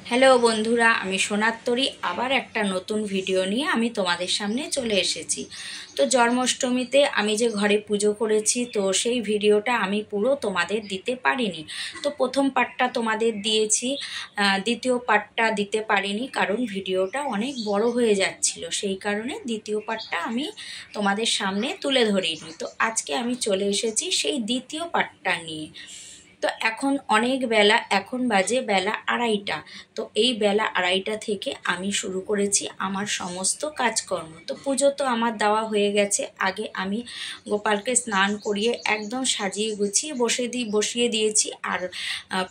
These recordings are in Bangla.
হ্যালো বন্ধুরা, আমি সোনার তরী আবার একটা নতুন ভিডিও নিয়ে আমি তোমাদের সামনে চলে এসেছি। তো জন্মাষ্টমীতে আমি যে ঘরে পুজো করেছি, তো সেই ভিডিওটা আমি পুরো তোমাদের দিতে পারিনি। তো প্রথম পার্টটা তোমাদের দিয়েছি, দ্বিতীয় পার্টটা দিতে পারিনি কারণ ভিডিওটা অনেক বড় হয়ে যাচ্ছিল, সেই কারণে দ্বিতীয় পার্টটা আমি তোমাদের সামনে তুলে ধরিনি। তো আজকে আমি চলে এসেছি সেই দ্বিতীয় পার্টটা নিয়ে। তো এখন অনেক বেলা, এখন বাজে বেলা 2:30। তো এই বেলা 2:30 থেকে আমি শুরু করেছি আমার সমস্ত কাজকর্ম। তো পুজো তো আমার দেওয়া হয়ে গেছে, আগে আমি গোপালকে স্নান করিয়ে একদম সাজিয়ে গুছিয়ে বসিয়ে দিয়েছি। আর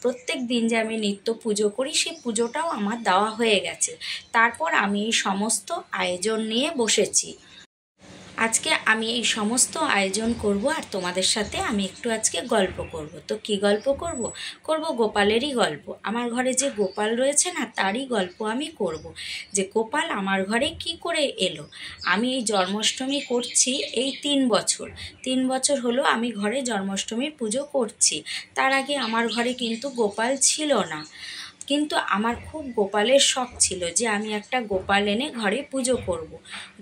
প্রত্যেক দিন যে আমি নিত্য পুজো করি সেই পুজোটাও আমার দেওয়া হয়ে গেছে। তারপর আমি এই সমস্ত আয়োজন নিয়ে বসেছি। আজকে আমি এই সমস্ত আয়োজন করব আর তোমাদের সাথে আমি একটু আজকে গল্প করব। তো কি গল্প করব? গোপালেরই গল্প। আমার ঘরে যে গোপাল রয়েছে না, তারই গল্প আমি করব, যে গোপাল আমার ঘরে কি করে এলো। আমি এই জন্মাষ্টমী করছি এই 3 বছর, 3 বছর হলো আমি ঘরে জন্মাষ্টমীর পুজো করছি। তার আগে আমার ঘরে কিন্তু গোপাল ছিল না, কিন্তু আমার খুব গোপালের শখ ছিল যে আমি একটা গোপাল এনে ঘরে পুজো করব।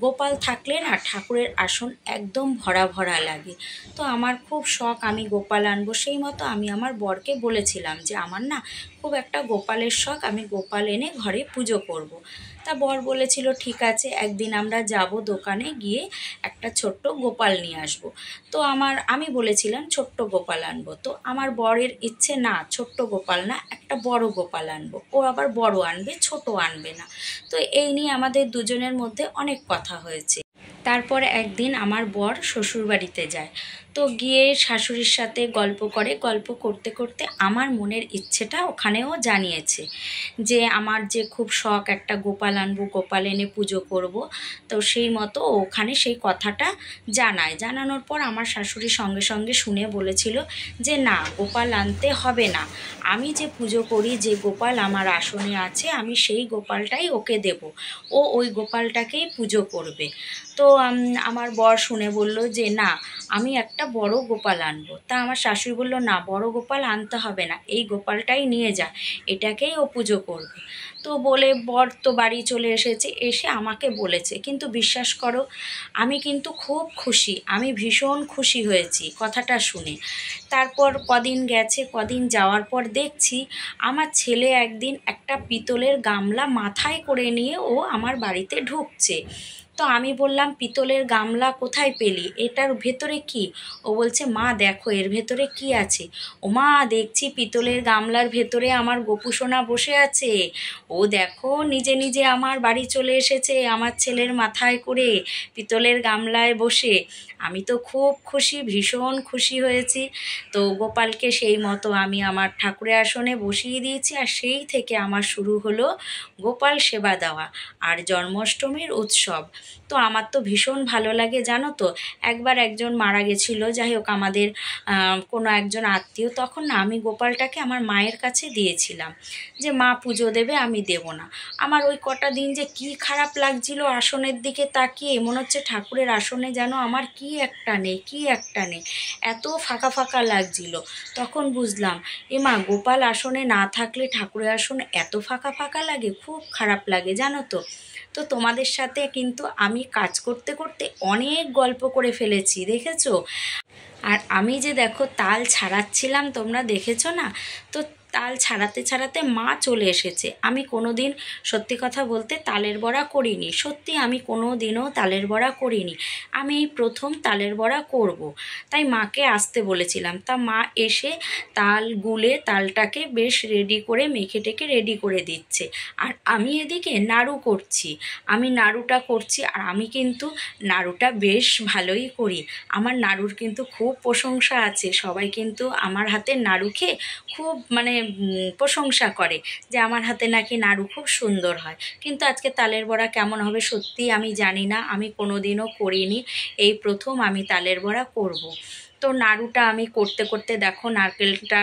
গোপাল থাকলে না ঠাকুরের আসন একদম ভরা ভরা লাগে। তো আমার খুব শখ আমি গোপাল আনবো। সেই মতো আমি আমার বরকে বলেছিলাম যে আমার না খুব একটা গোপালের শখ, আমি গোপাল এনে ঘরে পুজো করব। তা বর বলেছিল ঠিক আছে, একদিন আমরা যাব দোকানে, গিয়ে একটা ছোট্ট গোপাল নিয়ে আসব। তো আমি বলেছিলাম ছোট্ট গোপাল আনবো। তো আমার বরের ইচ্ছে না, ছোট্ট গোপাল না, একটা বড় গোপাল আনবো। ও আবার বড় আনবে, ছোট আনবে না। তো এই নিয়ে আমাদের দুজনের মধ্যে অনেক কথা হয়েছে। তারপর একদিন আমার বর শ্বশুরবাড়িতে যায়। তো গিয়ে শাশুড়ির সাথে গল্প করে, গল্প করতে করতে আমার মনের ইচ্ছেটা ওখানেও জানিয়েছে যে আমার যে খুব শখ একটা গোপাল আনবো, গোপাল এনে পুজো করব। তো সেই মতো ওখানে সেই কথাটা জানানোর পর আমার শাশুড়ি সঙ্গে সঙ্গে শুনে বলেছিল যে না, গোপাল আনতে হবে না, আমি যে পুজো করি, যে গোপাল আমার আসনে আছে, আমি সেই গোপালটাই ওকে দেব, ও ওই গোপালটাকেই পুজো করবে। তো আমার বর শুনে বলল যে না, আমি একটা বড় গোপাল আনবো। তা আমার শাশুড়ি বলল না, বড় গোপাল আনতে হবে না, এই গোপালটাই নিয়ে যা, এটাকেই ও পুজো করবে। তো বলে বর তো বাড়ি চলে এসেছে, এসে আমাকে বলেছে, কিন্তু বিশ্বাস করো আমি কিন্তু খুব খুশি, আমি ভীষণ খুশি হয়েছি কথাটা শুনে। তারপর কদিন গেছে, কদিন যাওয়ার পর দেখছি আমার ছেলে একদিন একটা পিতলের গামলা মাথায় করে নিয়ে ও আমার বাড়িতে ঢুকছে। তো আমি বললাম পিতলের গামলা কোথায় পেলি, এটার ভেতরে কি? ও বলছে মা দেখো এর ভেতরে কি আছে। ও মা, দেখছি পিতলের গামলার ভেতরে আমার গোপুসোনা বসে আছে। ও দেখো নিজে নিজে আমার বাড়ি চলে এসেছে আমার ছেলের মাথায় করে, পিতলের গামলায় বসে। আমি তো খুব খুশি, ভীষণ খুশি হয়েছি। তো গোপালকে সেই মতো আমি আমার ঠাকুরের আসনে বসিয়ে দিয়েছি। আর সেই থেকে আমার শুরু হলো গোপাল সেবা দেওয়া আর জন্মাষ্টমীর উৎসব। তো আমার তো ভীষণ ভালো লাগে জানো তো। একবার একজন মারা গেছিলো, যাই হোক আমাদের কোনো একজন আত্মীয়, তখন না আমি গোপালটাকে আমার মায়ের কাছে দিয়েছিলাম যে মা পুজো দেবে, আমি দেব না। আমার ওই কটা দিন যে কি খারাপ লাগছিল আসনের দিকে তাকিয়ে, মনে হচ্ছে ঠাকুরের আসনে যেন আমার কি একটা নেই, কি একটা নেই, এত ফাঁকা ফাঁকা লাগছিল। তখন বুঝলাম মা, গোপাল আসনে না থাকলে ঠাকুরের আসন এত ফাঁকা ফাঁকা লাগে, খুব খারাপ লাগে জানো তো। তো তোমাদের সাথে কিন্তু আমি কাজ করতে করতে অনেক গল্প করে ফেলেছি, দেখেছো? আর আমি যে দেখো তাল ছাড়াচ্ছিলাম, তোমরা দেখেছো না? তো তাল ছাড়াতে ছাড়াতে মা চলে এসেছে। আমি কোনো দিন সত্যি কথা বলতে তালের বড়া করিনি, সত্যি আমি কোনো দিনও তালের বড়া করিনি, আমি এই প্রথম তালের বড়া করব। তাই মাকে আসতে বলেছিলাম। তা মা এসে তাল গুলে তালটাকে বেশ রেডি করে মেখে টেকে রেডি করে দিচ্ছে। আর আমি এদিকে নাড়ু করছি, আমি নাড়ুটা করছি। আর আমি কিন্তু নাড়ুটা বেশ ভালোই করি, আমার নাড়ুর কিন্তু খুব প্রশংসা আছে। সবাই কিন্তু আমার হাতের নাড়ু খেয়ে খুব প্রশংসা করে যে আমার হাতে নাকি নাড়ু খুব সুন্দর হয়। কিন্তু আজকে তালের বড়া কেমন হবে সত্যি আমি জানি না, আমি কোনো দিনও করিনি, এই প্রথম আমি তালের বড়া করব। তো নাড়ুটা আমি করতে করতে দেখো নারকেলটা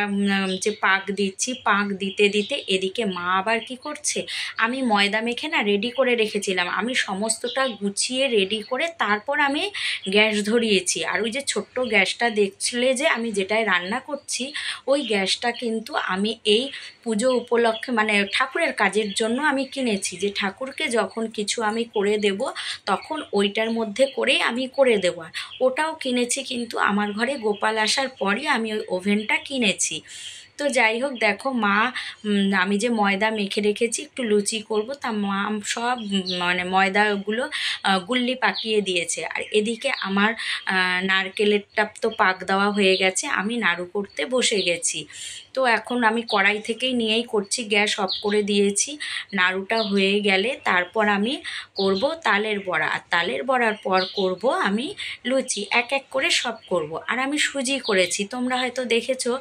যে পাক দিচ্ছি, পাক দিতে দিতে এদিকে মা আবার কি করছে, আমি ময়দা মেখে না রেডি করে রেখেছিলাম, আমি সমস্তটা গুছিয়ে রেডি করে তারপর আমি গ্যাস ধরিয়েছি। আর ওই যে ছোট্ট গ্যাসটা দেখছিলে যে আমি যেটায় রান্না করছি, ওই গ্যাসটা কিন্তু আমি এই পুজো উপলক্ষে মানে ঠাকুরের কাজের জন্য আমি কিনেছি, যে ঠাকুরকে যখন কিছু আমি করে দেব তখন ওইটার মধ্যে করেই আমি করে দেবো। ওটাও কিনেছি, কিন্তু আমার ঘরে গোপাল আসার পরই আমি ওই ওভেনটা কিনেছি। তো যাই হোক, দেখো মা আমি যে ময়দা মেখে রেখেছি একটু লুচি করব, তা মা সব মানে ময়দাগুলো গুল্লি পাকিয়ে দিয়েছে। আর এদিকে আমার নারকেলেরটা তো পাক দেওয়া হয়ে গেছে, আমি নাড়ু করতে বসে গেছি। তো এখন আমি কড়াই থেকেই নিয়েই করছি, গ্যাস অফ করে দিয়েছি। নাড়ুটা হয়ে গেলে তারপর আমি করব তালের বড়া, আর তালের বড়ার পর করব আমি লুচি। এক এক করে সব করব। আর আমি সুজি করেছি, তোমরা হয়তো দেখেছো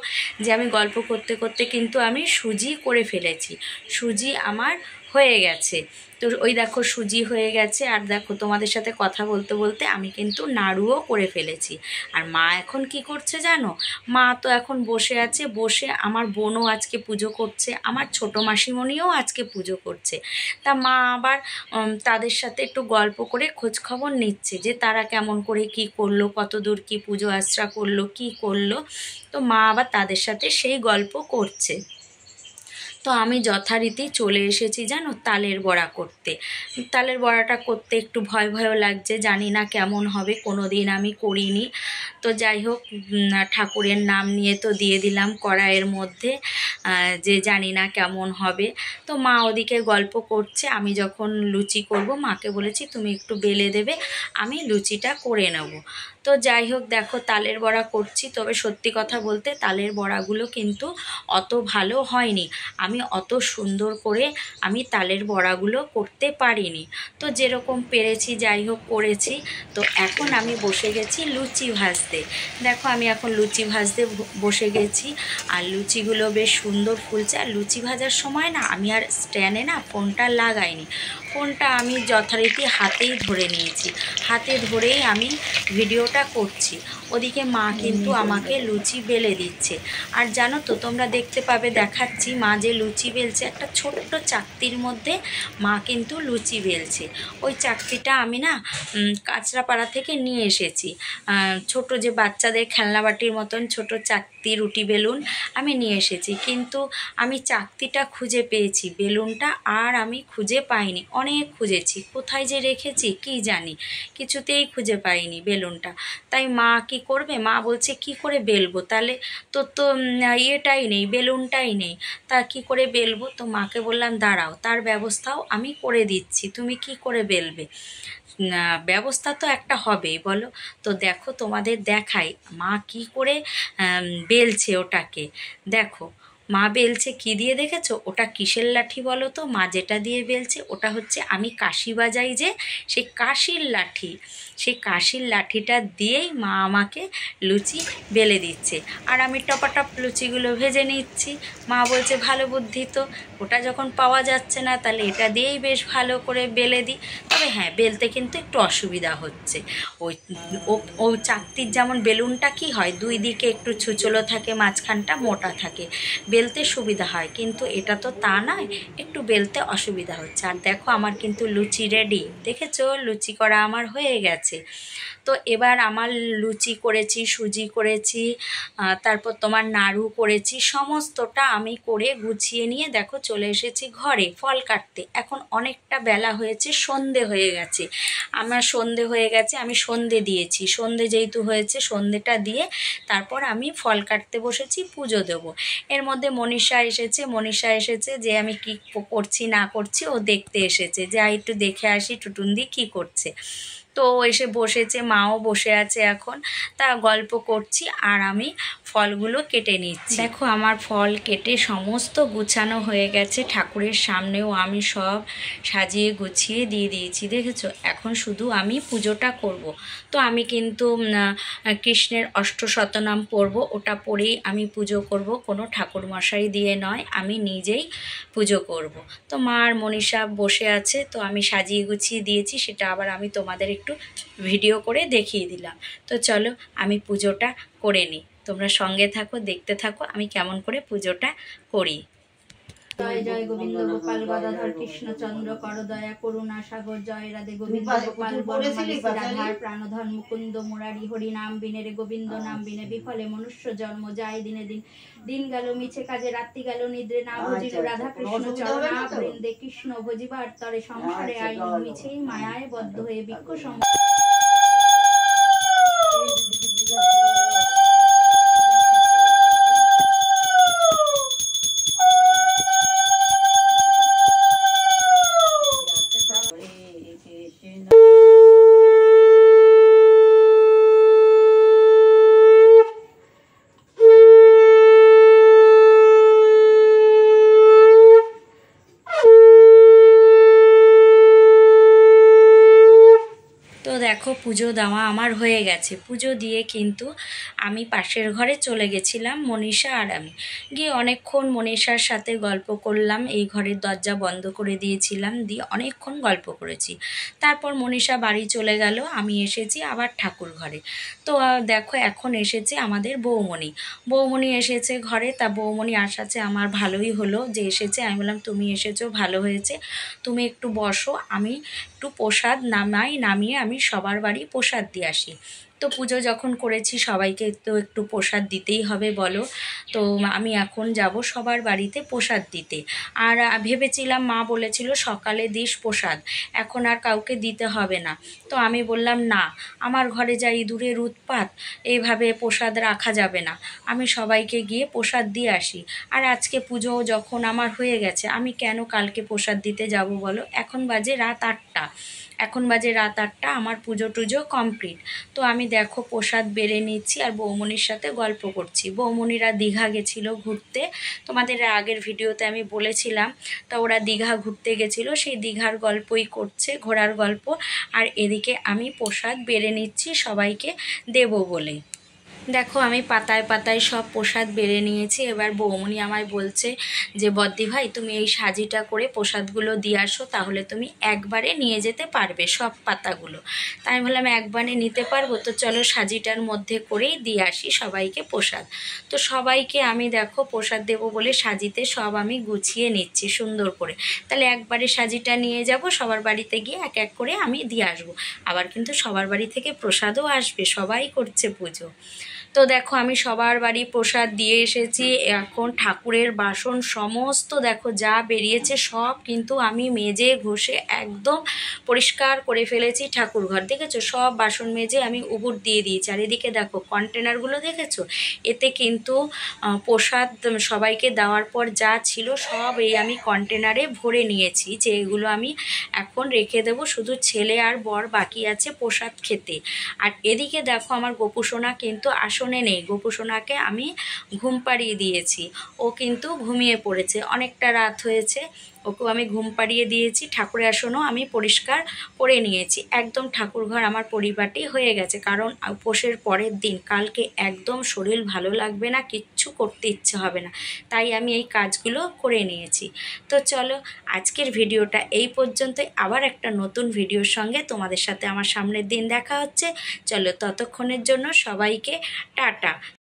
যে আমি গল্প করতে করতে কিন্তু আমি সুজি করে ফেলেছি। সুজি আমার হয়ে গেছে। তো ওই দেখো সুজি হয়ে গেছে, আর দেখো তোমাদের সাথে কথা বলতে বলতে আমি কিন্তু নাড়ুও করে ফেলেছি। আর মা এখন কি করছে জানো? মা তো এখন বসে আছে, বসে আমার বোনও আজকে পুজো করছে, আমার ছোটো মাসিমণিও আজকে পুজো করছে। তা মা আবার তাদের সাথে একটু গল্প করে খোঁজখবর নিচ্ছে যে তারা কেমন করে কি করলো, কত দূর কি পুজো আশ্রা করলো, কি করলো। তো মা আবার তাদের সাথে সেই গল্প করছে। তো আমি যথারীতি চলে এসেছি জানো তালের বড়া করতে। তালের বড়াটা করতে একটু ভয় ভয়ও লাগছে, জানি না কেমন হবে, কোনো দিন আমি করিনি। তো যাই হোক, ঠাকুরের নাম নিয়ে তো দিয়ে দিলাম কড়াইয়ের মধ্যে, যে জানি না কেমন হবে। তো মা ওদিকে গল্প করছে, আমি যখন লুচি করব মাকে বলেছি তুমি একটু বেলে দেবে, আমি লুচিটা করে নেব। তো যাই হোক, দেখো তালের বড়া করছি। তবে সত্যি কথা বলতে তালের বড়াগুলো কিন্তু অত ভালো হয়নি, আমি অত সুন্দর করে আমি তালের বড়াগুলো করতে পারিনি। তো যেরকম পেরেছি যাই হোক করেছি। তো এখন আমি বসে গেছি লুচি ভাজতে। দেখো আমি এখন লুচি ভাজতে বসে গেছি, আর লুচিগুলো বেশ সুন্দর ফুলছে। আর লুচি ভাজার সময় না আমি আর স্ট্যান্ডে না ফোনটা লাগাইনি, ফোনটা আমি যথারীতি হাতেই ধরে নিয়েছি, হাতে ধরেই আমি ভিডিওটা করছি। ওদিকে মা কিন্তু আমাকে লুচি বেলে দিচ্ছে। আর জানো তো, তোমরা দেখতে পাবে, দেখাচ্ছি মা যে লুচি বেলছে, একটা ছোট্ট চাকতির মধ্যে মা কিন্তু লুচি বেলছে। ওই চাকতিটা আমি না কাঁচরাপাড়া থেকে নিয়ে এসেছি, ছোট যে বাচ্চাদের খেলনা বাটির মতন ছোট চাকতি রুটি বেলুন আমি নিয়ে এসেছি। কিন্তু আমি চাকতিটা খুঁজে পেয়েছি, বেলুনটা আর আমি খুঁজে পাইনি। অনেক খুঁজেছি, কোথায় যে রেখেছি কি জানি, কিছুতেই খুঁজে পাইনি বেলুনটা। তাই মা কি করবে, মা বলছে কি করে বেলবো, তাহলে তোর তো ইয়েটাই নেই, বেলুনটাই নেই, তা কি করে বেলবো। তো মাকে বললাম দাঁড়াও, তার ব্যবস্থাও আমি করে দিচ্ছি, তুমি কি করে বেলবে, ব্যবস্থা তো একটা হবেই বলো। তো দেখো তোমাদের দেখাই মা কি করে বেলছে ওটাকে। দেখো মা বেলছে কি দিয়ে, দেখেছো ওটা কিসের লাঠি বলো তো? মা যেটা দিয়ে বেলছে ওটা হচ্ছে, আমি কাশি বাজাই যে, সেই কাশির লাঠি, সেই কাশির লাঠিটা দিয়েই মা আমাকে লুচি বেলে দিচ্ছে। আর আমি টপাটপ লুচিগুলো ভেজে নিচ্ছি। মা বলছে ভালো বুদ্ধি তো, ওটা যখন পাওয়া যাচ্ছে না তাহলে এটা দিয়েই বেশ ভালো করে বেলে দিই। তবে হ্যাঁ, বেলতে কিন্তু একটু অসুবিধা হচ্ছে। ওই ও চাকতির যেমন বেলুনটা কি হয়, দুই দিকে একটু ছুচলো থাকে, মাঝখানটা মোটা থাকে, বেলতে সুবিধা হয়, কিন্তু এটা তো তা নয়, একটু বেলতে অসুবিধা হচ্ছে। আর দেখো আমার কিন্তু লুচি রেডি, দেখেছো লুচি করা আমার হয়ে গেছে। তো এবার আমার লুচি করেছি, সুজি করেছি, তারপর তোমার নাড়ু করেছি, সমস্তটা আমি করে গুছিয়ে নিয়ে দেখো চলে এসেছি ঘরে ফল কাটতে। এখন অনেকটা বেলা হয়েছে, সন্ধে হয়ে গেছে, আমার সন্ধে হয়ে গেছে, আমি সন্ধে দিয়েছি। সন্ধে যেহেতু হয়েছে, সন্ধেটা দিয়ে তারপর আমি ফল কাটতে বসেছি, পুজো দেবো। এর মধ্যে মনীষা এসেছে যে আমি কি করছি না করছি ও দেখতে এসেছে, যে একটু দেখে আসি টুটুন্দি কি করছে। তো এসে বসেছে, মাও বসে আছে এখন, তা গল্প করছি আর আমি ফলগুলো কেটে নিচ্ছি। দেখো আমার ফল কেটে সমস্ত গুছানো হয়ে গেছে, ঠাকুরের সামনেও আমি সব সাজিয়ে গুছিয়ে দিয়ে দিয়েছি, দেখেছো। এখন শুধু আমি পুজোটা করব। তো আমি কিন্তু কৃষ্ণের অষ্টশতনাম পড়ব, ওটা পড়েই আমি পুজো করব, কোনো ঠাকুরমশাই দিয়ে নয়, আমি নিজেই পুজো করব। তো মা আর মনীষা বসে আছে, তো আমি সাজিয়ে গুছিয়ে দিয়েছি, সেটা আবার আমি তোমাদের একটু ভিডিও করে দেখিয়ে দিলাম। তো চলো আমি পুজোটা করে নিই, তোমরা সঙ্গে থাকো, দেখতে থাকো আমি কেমন করে পুজোটা করি। জয় জয় গোবিন্দ গোপাল গদাধর কৃষ্ণচন্দ্র করদয়া করুণা সাগর জয় রাধে গোবিন্দ গোপাল বনমালী রাধার প্রাণধন মুকুন্দ মুরারি হরি নাম বিনে রে গোবিন্দ নাম বিনে বিফলে মনুষ্য জন্ম যায় দিনে দিন। দিন গেল মিছে কাজে রাত্রি গেল নিদ্রে না ভজিল রাধা কৃষ্ণ চরণা বৃন্দে কৃষ্ণ ভজিবার তরে সংসারে আইন মিছেই মায়ায় বদ্ধ হয়ে বৃক্ষ সম। তো দেখো পুজো দেওয়া আমার হয়ে গেছে। পুজো দিয়ে কিন্তু আমি পাশের ঘরে চলে গেছিলাম, মনীষা আর আমি গিয়ে অনেকক্ষণ মনীষার সাথে গল্প করলাম। এই ঘরের দরজা বন্ধ করে দিয়েছিলাম, দিয়ে অনেকক্ষণ গল্প করেছি। তারপর মনীষা বাড়ি চলে গেল, আমি এসেছি আবার ঠাকুর ঘরে। তো দেখো এখন এসেছে আমাদের বৌমণি এসেছে ঘরে। তা বৌমণি আসাতে আমার ভালোই হলো যে এসেছে। আমি বললাম তুমি এসেছো ভালো হয়েছে, তুমি একটু বসো, আমি একটু প্রসাদ নামিয়ে আমি সবার বাড়ি প্রসাদ দিয়ে আসি। তো পুজো যখন করেছি সবাইকে তো একটু প্রসাদ দিতেই হবে বলো। তো আমি এখন যাব সবার বাড়িতে প্রসাদ দিতে। আর ভেবেছিলাম, মা বলেছিল সকালে দিস প্রসাদ, এখন আর কাউকে দিতে হবে না। তো আমি বললাম না, আমার ঘরে যা ইঁদুরের উৎপাত, এইভাবে প্রসাদ রাখা যাবে না, আমি সবাইকে গিয়ে প্রসাদ দিয়ে আসি। আর আজকে পুজো যখন আমার হয়ে গেছে, আমি কেন কালকে প্রসাদ দিতে যাব বলো। এখন বাজে রাত 8টা, আমার পুজো টুজো কমপ্লিট। তো আমি দেখো প্রসাদ বেড়ে নিচ্ছি আর বৌমণির সাথে গল্প করছি। বৌমণিরা দীঘা গেছিলো ঘুরতে, তোমাদের আগের ভিডিওতে আমি বলেছিলাম। তা ওরা দীঘা ঘুরতে গেছিলো, সেই দীঘার গল্পই করছে, ঘোরার গল্প। আর এদিকে আমি প্রসাদ বেড়ে নিচ্ছি সবাইকে দেব বলে। দেখো আমি পাতায় পাতায় সব প্রসাদ বেড়ে নিয়েছি। এবার বৌমণি আমায় বলছে যে বদ্দি ভাই তুমি এই সাজিটা করে প্রসাদগুলো দিয়ে আসো, তাহলে তুমি একবারে নিয়ে যেতে পারবে সব পাতাগুলো। তাই আমি বললাম একবারে নিতে পারবো, তো চলো সাজিটার মধ্যে করেই দিয়ে আসি সবাইকে প্রসাদ। তো সবাইকে আমি দেখো প্রসাদ দেবো বলে সাজিতে সব আমি গুছিয়ে নিচ্ছি সুন্দর করে। তাহলে একবারে সাজিটা নিয়ে যাব, সবার বাড়িতে গিয়ে এক এক করে আমি দিয়ে আসবো। আবার কিন্তু সবার বাড়ি থেকে প্রসাদও আসবে, সবাই করছে পুজো। তো দেখো আমি সবার বাড়ি প্রসাদ দিয়ে এসেছি। এখন ঠাকুরের বাসন সমস্ত দেখো যা বেরিয়েছে সব কিন্তু আমি মেজে ঘষে একদম পরিষ্কার করে ফেলেছি। ঠাকুর ঘর দেখেছো, সব বাসন মেজে আমি উবুর দিয়ে দিয়েছি। আর এদিকে দেখো কন্টেনারগুলো দেখেছো, এতে কিন্তু প্রসাদ সবাইকে দেওয়ার পর যা ছিল সব এই আমি কন্টেনারে ভরে নিয়েছি, যে এগুলো আমি এখন রেখে দেবো। শুধু ছেলে আর বর বাকি আছে প্রসাদ খেতে। আর এদিকে দেখো আমার গোপুসোনা কিন্তু আসনে নেই, গোপুসোনাকে আমি ঘুম পাড়িয়ে দিয়েছি, ও কিন্তু ঘুমিয়ে পড়েছে, অনেকটা রাত হয়েছে, ওকেও আমি ঘুম পাড়িয়ে দিয়েছি। ঠাকুরের আসনও আমি পরিষ্কার করে নিয়েছি। একদম ঠাকুরঘর আমার পরিপাটি হয়ে গেছে, কারণ উপোসের পরের দিন কালকে একদম শরীর ভালো লাগবে না, কিচ্ছু করতে ইচ্ছে হবে না, তাই আমি এই কাজগুলো করে নিয়েছি। তো চলো আজকের ভিডিওটা এই পর্যন্তই। আবার একটা নতুন ভিডিওর সঙ্গে তোমাদের সাথে আমার সামনের দিন দেখা হচ্ছে। চলো ততক্ষণের জন্য সবাইকে টাটা।